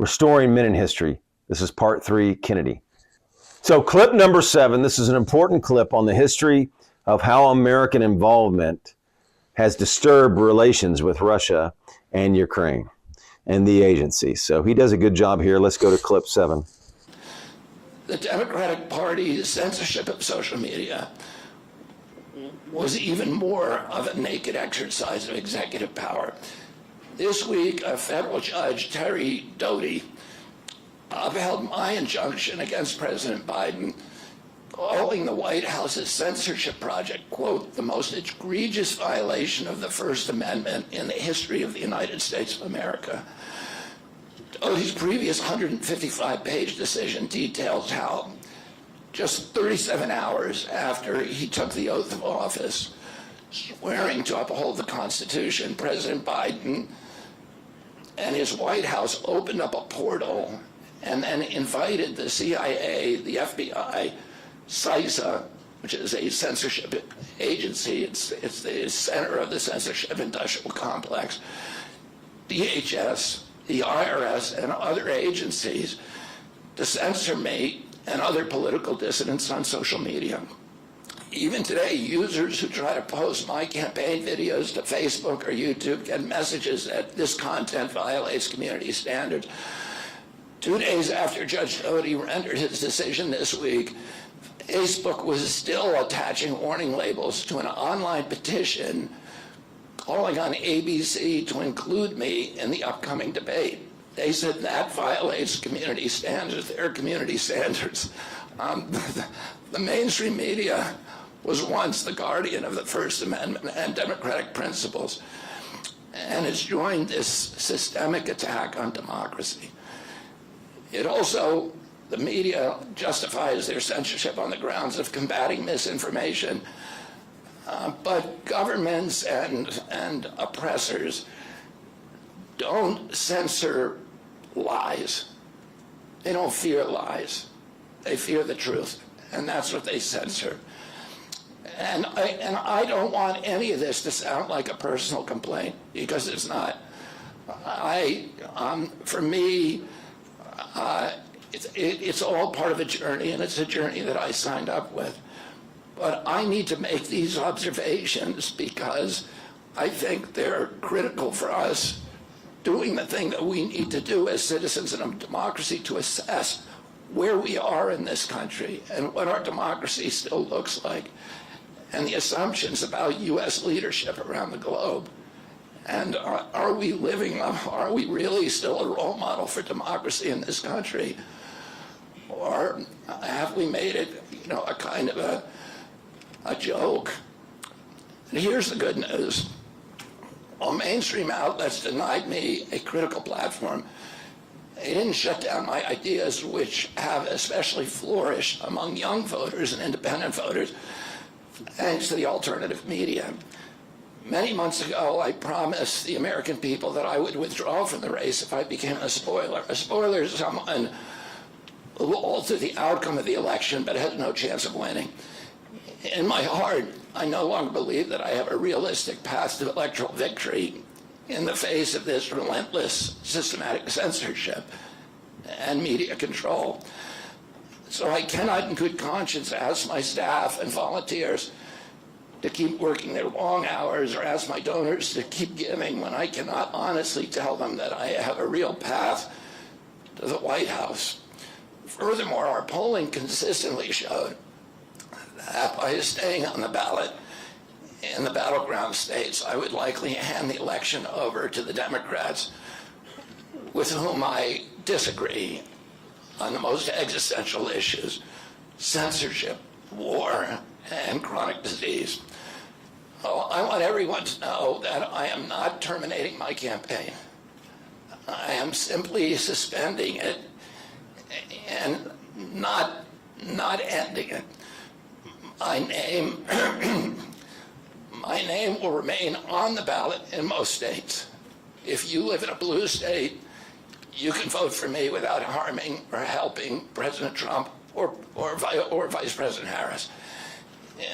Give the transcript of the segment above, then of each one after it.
Restoring Men in History. This is part 3, Kennedy. So clip number 7, this is an important clip on the history of how American involvement has disturbed relations with Russia and Ukraine and the agency. So he does a good job here. Let's go to clip 7. The Democratic Party's censorship of social media was even more of a naked exercise of executive power. This week, a federal judge, Terry Doty, upheld my injunction against President Biden, calling the White House's censorship project, quote, the most egregious violation of the First Amendment in the history of the United States of America. Doty's previous 155-page decision details how just 37 hours after he took the oath of office, swearing to uphold the Constitution, President Biden and his White House opened up a portal and then invited the CIA, the FBI, CISA, which is a censorship agency, it's the center of the censorship industrial complex, DHS, the IRS, and other agencies to censor me and other political dissidents on social media. Even today, users who try to post my campaign videos to Facebook or YouTube get messages that this content violates community standards. 2 days after Judge Doty rendered his decision this week, Facebook was still attaching warning labels to an online petition calling on ABC to include me in the upcoming debate. They said that violates community standards, their community standards. The mainstream media was once the guardian of the First Amendment and democratic principles, and has joined this systemic attack on democracy. It also, the media justifies their censorship on the grounds of combating misinformation, but governments and oppressors don't censor lies. They don't fear lies. They fear the truth, and that's what they censor. And I don't want any of this to sound like a personal complaint, because it's not. For me, it's all part of a journey, and it's a journey that I signed up with. But I need to make these observations because I think they're critical for us doing the thing that we need to do as citizens in a democracy to assess where we are in this country and what our democracy still looks like, and the assumptions about U.S. leadership around the globe. And are we living up, are we really still a role model for democracy in this country? Or have we made it, a kind of a joke? And here's the good news. While mainstream outlets denied me a critical platform, they didn't shut down my ideas, which have especially flourished among young voters and independent voters, thanks to the alternative media. Many months ago, I promised the American people that I would withdraw from the race if I became a spoiler. A spoiler is someone who will alter the outcome of the election but has no chance of winning. In my heart, I no longer believe that I have a realistic path to electoral victory in the face of this relentless systematic censorship and media control. So I cannot in good conscience ask my staff and volunteers to keep working their long hours or ask my donors to keep giving when I cannot honestly tell them that I have a real path to the White House. Furthermore, our polling consistently showed that by staying on the ballot in the battleground states, I would likely hand the election over to the Democrats, with whom I disagree on the most existential issues: censorship, war, and chronic disease. Oh, I want everyone to know that I am not terminating my campaign. I am simply suspending it and not ending it. My name will remain on the ballot in most states. If you live in a blue state, you can vote for me without harming or helping President Trump or Vice President Harris.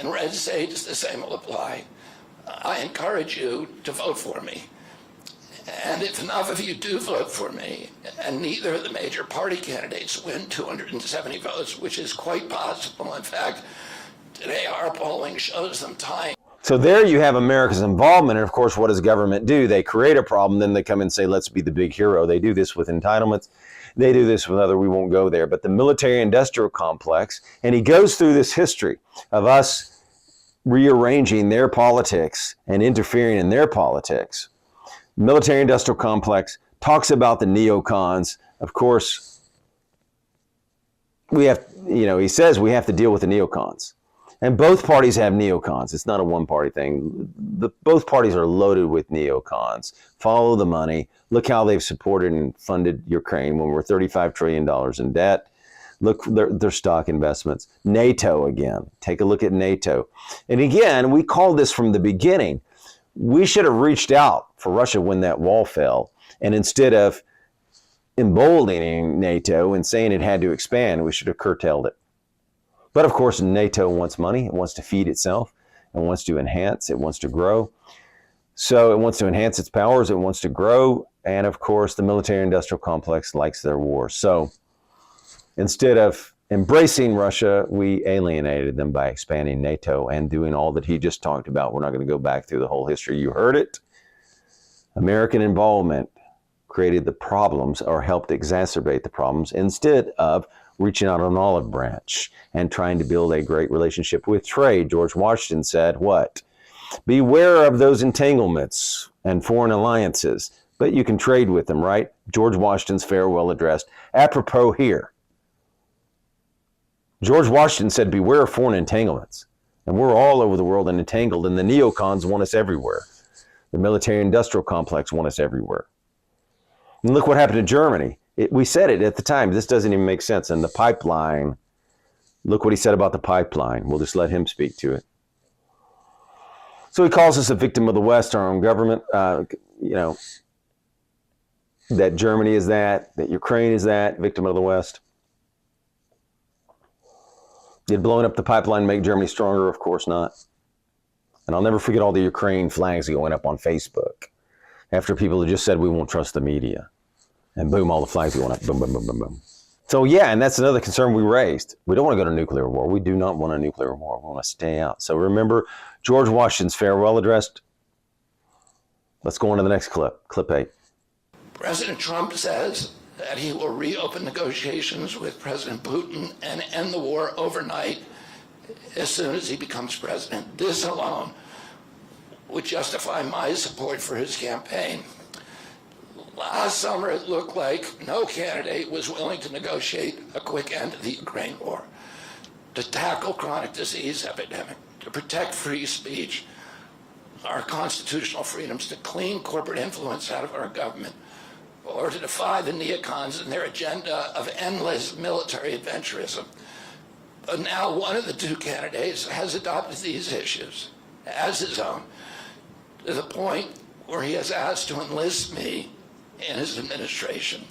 In red states, the same will apply. I encourage you to vote for me. And if enough of you do vote for me, and neither of the major party candidates win 270 votes, which is quite possible. In fact, today our polling shows them tying. So there you have America's involvement. And of course, what does government do? They create a problem, then they come and say, let's be the big hero. They do this with entitlements. They do this with other, we won't go there. But the military-industrial complex, and he goes through this history of us rearranging their politics and interfering in their politics. Military-industrial complex talks about the neocons. Of course, we have, he says we have to deal with the neocons. And both parties have neocons. It's not a one-party thing. Both parties are loaded with neocons. Follow the money. Look how they've supported and funded Ukraine when we're $35 trillion in debt. Look, their stock investments. NATO again. Take a look at NATO. And again, we called this from the beginning. We should have reached out for Russia when that wall fell. And instead of emboldening NATO and saying it had to expand, we should have curtailed it. But of course, NATO wants money. It wants to feed itself. It wants to enhance. It wants to grow. So it wants to enhance its powers. It wants to grow. And of course, the military-industrial complex likes their war. So instead of embracing Russia, we alienated them by expanding NATO and doing all that he just talked about. We're not going to go back through the whole history. You heard it. American involvement created the problems or helped exacerbate the problems instead of reaching out an olive branch and trying to build a great relationship with trade. George Washington said, what? Beware of those entanglements and foreign alliances, but you can trade with them, right? George Washington's farewell address. Apropos here. George Washington said, beware of foreign entanglements. And we're all over the world and entangled, and the neocons want us everywhere. The military-industrial complex want us everywhere. And look what happened to Germany. We said it at the time. This doesn't even make sense. And the pipeline, look what he said about the pipeline. We'll just let him speak to it. So he calls us a victim of the West, our own government. That Germany is that Ukraine is that, victim of the West. Did blowing up the pipeline make Germany stronger? Of course not. And I'll never forget all the Ukraine flags going up on Facebook after people had just said we won't trust the media. And boom, all the flags going up. Boom, boom, boom, boom, boom. So yeah, and that's another concern we raised. We don't want to go to nuclear war. We do not want a nuclear war. We want to stay out. So remember George Washington's farewell address. Let's go on to the next clip, clip 8. President Trump says that he will reopen negotiations with President Putin and end the war overnight as soon as he becomes president. This alone would justify my support for his campaign. Last summer, it looked like no candidate was willing to negotiate a quick end to the Ukraine war, to tackle chronic disease epidemic, to protect free speech, our constitutional freedoms, to clean corporate influence out of our government, or to defy the neocons and their agenda of endless military adventurism. But now one of the two candidates has adopted these issues as his own, to the point where he has asked to enlist me in his administration.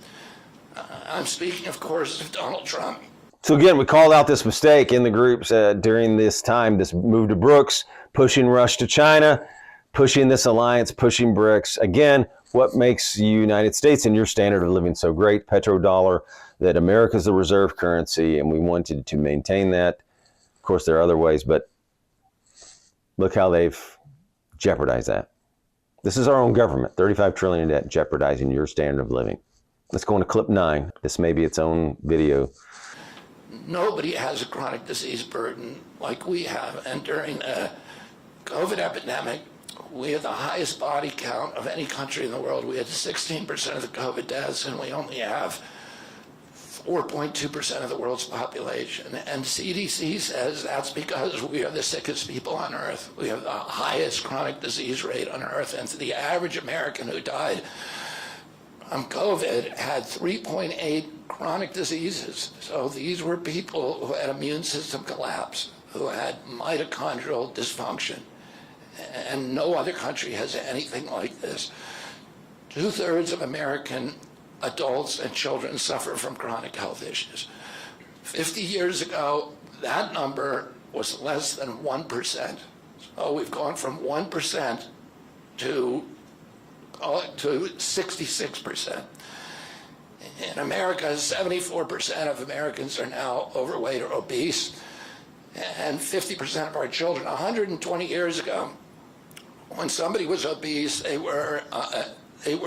I'm speaking, of course, of Donald Trump. So again, we called out this mistake in the groups during this time, this move to Brooks, pushing Russia to China, pushing this alliance, pushing BRICS. Again, what makes the United States and your standard of living so great? Petrodollar, that America's the reserve currency, and we wanted to maintain that. Of course, there are other ways, but look how they've jeopardized that. This is our own government, $35 trillion in debt, jeopardizing your standard of living. Let's go on to clip 9. This may be its own video. Nobody has a chronic disease burden like we have. And during the COVID epidemic, we had the highest body count of any country in the world. We had 16% of the COVID deaths, and we only have 4.2% of the world's population. And CDC says that's because we are the sickest people on earth. We have the highest chronic disease rate on earth. And the average American who died from COVID had 3.8 chronic diseases. So these were people who had immune system collapse, who had mitochondrial dysfunction. And no other country has anything like this. 2/3 of American adults and children suffer from chronic health issues. 50 years ago, that number was less than 1%. So we've gone from 1% to to 66%. In America, 74% of Americans are now overweight or obese, and 50% of our children. 120 years ago, when somebody was obese, they were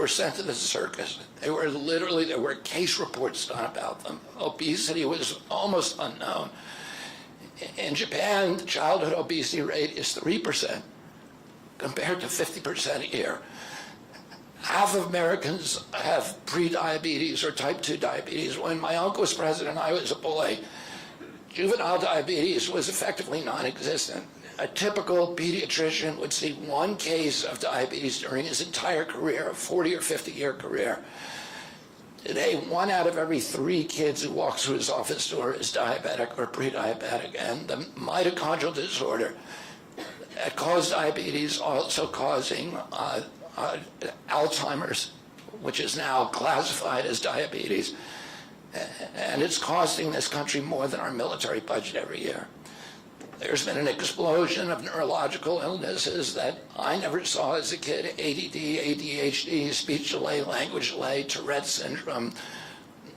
sent to the circus. There were case reports done about them. Obesity was almost unknown. In Japan, the childhood obesity rate is 3% compared to 50% here. Half of Americans have pre-diabetes or type 2 diabetes. When my uncle was president, I was a boy. Juvenile diabetes was effectively non-existent. A typical pediatrician would see one case of diabetes during his entire career, a 40 or 50-year career. Today, 1 out of every 3 kids who walks through his office door is diabetic or pre-diabetic, and the mitochondrial disorder that caused diabetes also causing Alzheimer's, which is now classified as diabetes, and it's costing this country more than our military budget every year. There's been an explosion of neurological illnesses that I never saw as a kid: ADD, ADHD, speech delay, language delay, Tourette syndrome,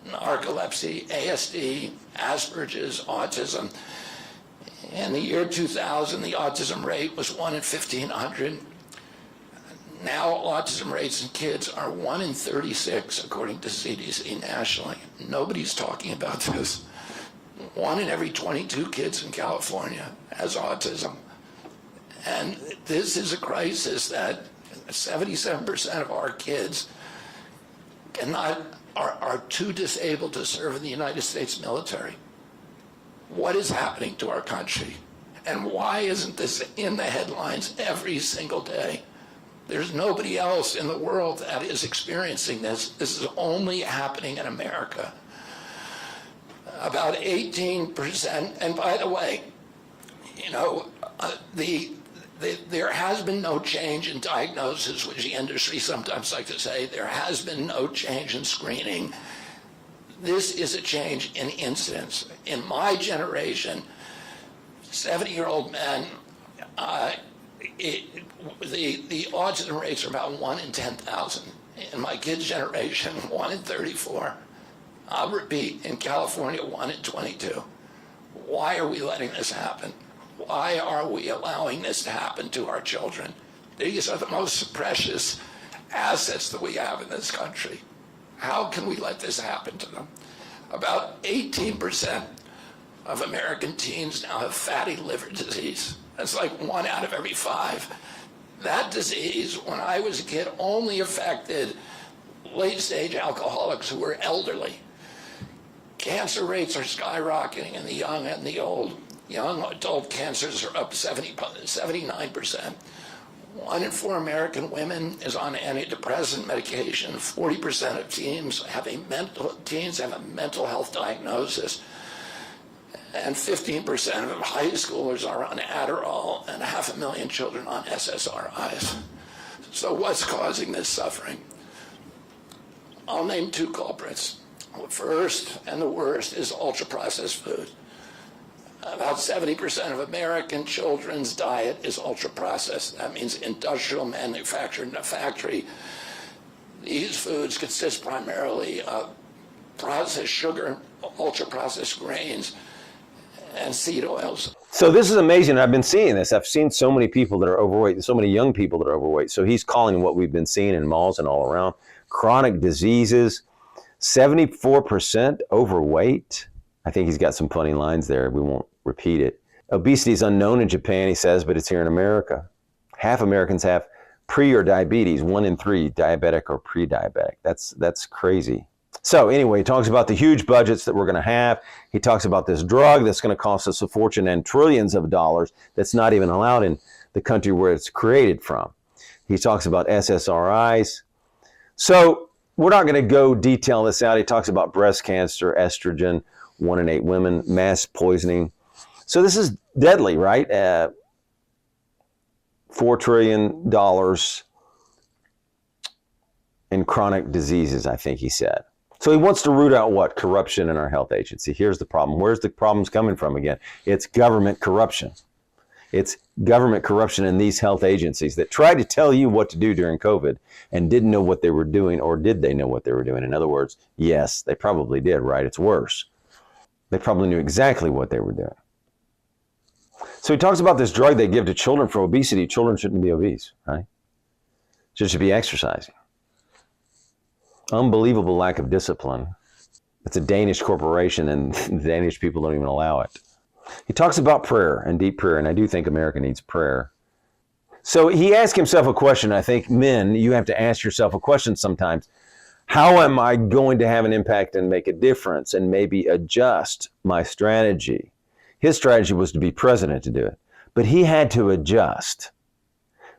narcolepsy, ASD, Asperger's, autism. In the year 2000, the autism rate was 1 in 1,500. Now autism rates in kids are 1 in 36, according to CDC nationally. Nobody's talking about this. 1 in every 22 kids in California has autism. And this is a crisis that 77% of our kids are too disabled to serve in the United States military. What is happening to our country? And why isn't this in the headlines every single day? There's nobody else in the world that is experiencing this. This is only happening in America. About 18%, and by the way, there has been no change in diagnosis, which the industry sometimes like to say. There has been no change in screening. This is a change in incidence. In my generation, 70-year-old men, the autism rates are about 1 in 10,000. In my kids' generation, 1 in 34. I'll repeat, in California, 1 in 22. Why are we letting this happen? Why are we allowing this to happen to our children? These are the most precious assets that we have in this country. How can we let this happen to them? About 18% of American teens now have fatty liver disease. That's like 1 out of every 5. That disease, when I was a kid, only affected late-stage alcoholics who were elderly. Cancer rates are skyrocketing in the young and the old. Young adult cancers are up 79%. 1 in 4 American women is on antidepressant medication. 40% of teens have a mental health diagnosis. And 15% of high schoolers are on Adderall, and 500,000 children on SSRIs. So what's causing this suffering? I'll name 2 culprits. The first and the worst is ultra-processed food. About 70% of American children's diet is ultra-processed. That means industrial manufactured in a factory. These foods consist primarily of processed sugar, ultra-processed grains, and seed oils. So this is amazing. I've been seeing this. I've seen so many people that are overweight, so many young people that are overweight. So he's calling what we've been seeing in malls and all around chronic diseases. 74% overweight. I think he's got some funny lines there. We won't repeat it. Obesity is unknown in Japan, he says, but it's here in America. Half Americans have pre or diabetes. 1 in 3 diabetic or pre-diabetic. That's crazy. So anyway, he talks about the huge budgets that we're going to have. He talks about this drug that's going to cost us a fortune and trillions of dollars that's not even allowed in the country where it's created from. He talks about SSRIs. So we're not going to go detail this out. He talks about breast cancer, estrogen, 1 in 8 women, mass poisoning. So this is deadly, right? $4 trillion in chronic diseases, I think he said. So he wants to root out what? Corruption in our health agency. Here's the problem. Where's the problems coming from again? It's government corruption. It's government corruption in these health agencies that tried to tell you what to do during COVID and didn't know what they were doing, or did they know what they were doing? In other words, yes, they probably did, right? It's worse. They probably knew exactly what they were doing. So he talks about this drug they give to children for obesity. Children shouldn't be obese, right? They should be exercising. Unbelievable lack of discipline. It's a Danish corporation, and the Danish people don't even allow it. He talks about prayer and deep prayer, and I do think America needs prayer. So he asked himself a question. I think, men, you have to ask yourself a question sometimes. How am I going to have an impact and make a difference and maybe adjust my strategy? His strategy was to be president to do it, but he had to adjust.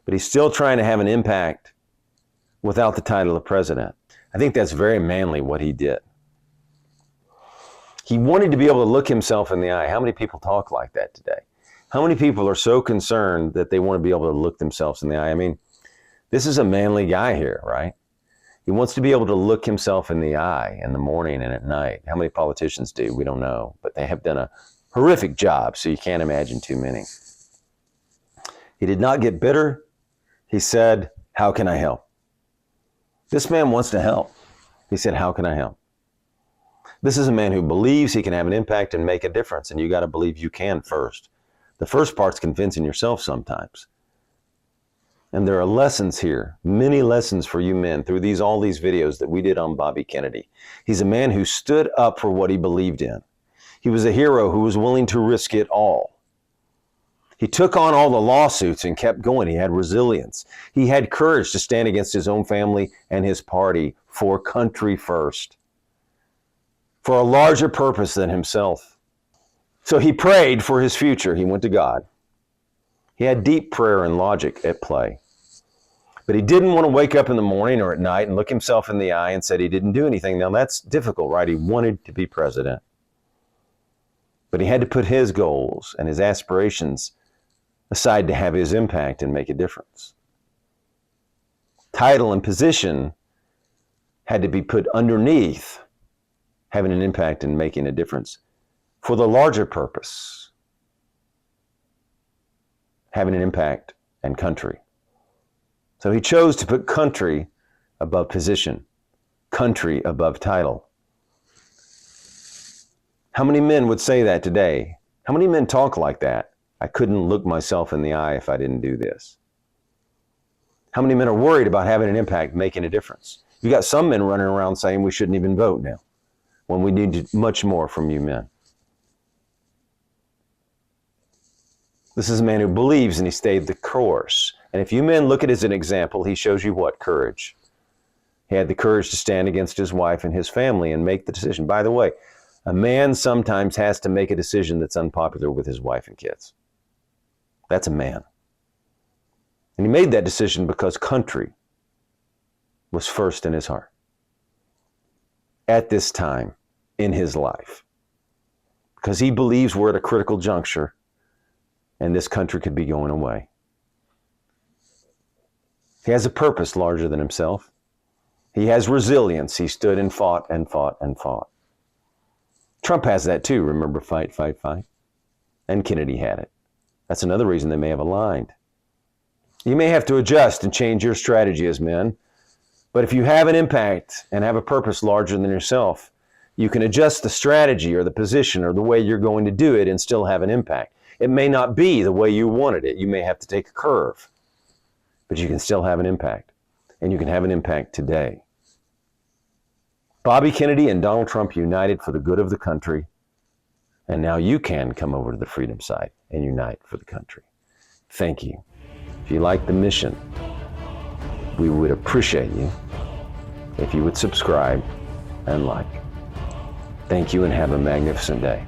But he's still trying to have an impact without the title of president. I think that's very manly what he did. He wanted to be able to look himself in the eye. How many people talk like that today? How many people are so concerned that they want to be able to look themselves in the eye? I mean, this is a manly guy here, right? He wants to be able to look himself in the eye in the morning and at night. How many politicians do? We don't know, but they have done a horrific job, so you can't imagine too many. He did not get bitter. He said, how can I help? This man wants to help. He said, how can I help? This is a man who believes he can have an impact and make a difference, and you got to believe you can first. The first part's convincing yourself sometimes. And there are lessons here, many lessons for you men through all these videos that we did on Bobby Kennedy. He's a man who stood up for what he believed in. He was a hero who was willing to risk it all. He took on all the lawsuits and kept going. He had resilience. He had courage to stand against his own family and his party for country first, for a larger purpose than himself. So he prayed for his future. He went to God. He had deep prayer and logic at play. But he didn't want to wake up in the morning or at night and look himself in the eye and said he didn't do anything. Now that's difficult, right? He wanted to be president. But he had to put his goals and his aspirations aside to have his impact and make a difference. Title and position had to be put underneath having an impact and making a difference for the larger purpose, having an impact and country. So he chose to put country above position, country above title. How many men would say that today? How many men talk like that? I couldn't look myself in the eye if I didn't do this. How many men are worried about having an impact, making a difference? You got some men running around saying we shouldn't even vote now, when we need much more from you men. This is a man who believes, and he stayed the course. And if you men look at it as an example, he shows you what? Courage. He had the courage to stand against his wife and his family and make the decision. By the way, a man sometimes has to make a decision that's unpopular with his wife and kids. That's a man. And he made that decision because country was first in his heart at this time in his life. Because he believes we're at a critical juncture and this country could be going away. He has a purpose larger than himself. He has resilience. He stood and fought and fought and fought. Trump has that too. Remember, fight, fight, fight. And Kennedy had it. That's another reason they may have aligned. You may have to adjust and change your strategy as men, but if you have an impact and have a purpose larger than yourself, you can adjust the strategy or the position or the way you're going to do it and still have an impact. It may not be the way you wanted it. You may have to take a curve, but you can still have an impact, and you can have an impact today. Bobby Kennedy and Donald Trump united for the good of the country, and now you can come over to the freedom side and unite for the country. Thank you. If you like the mission, we would appreciate you if you would subscribe and like. Thank you and have a magnificent day.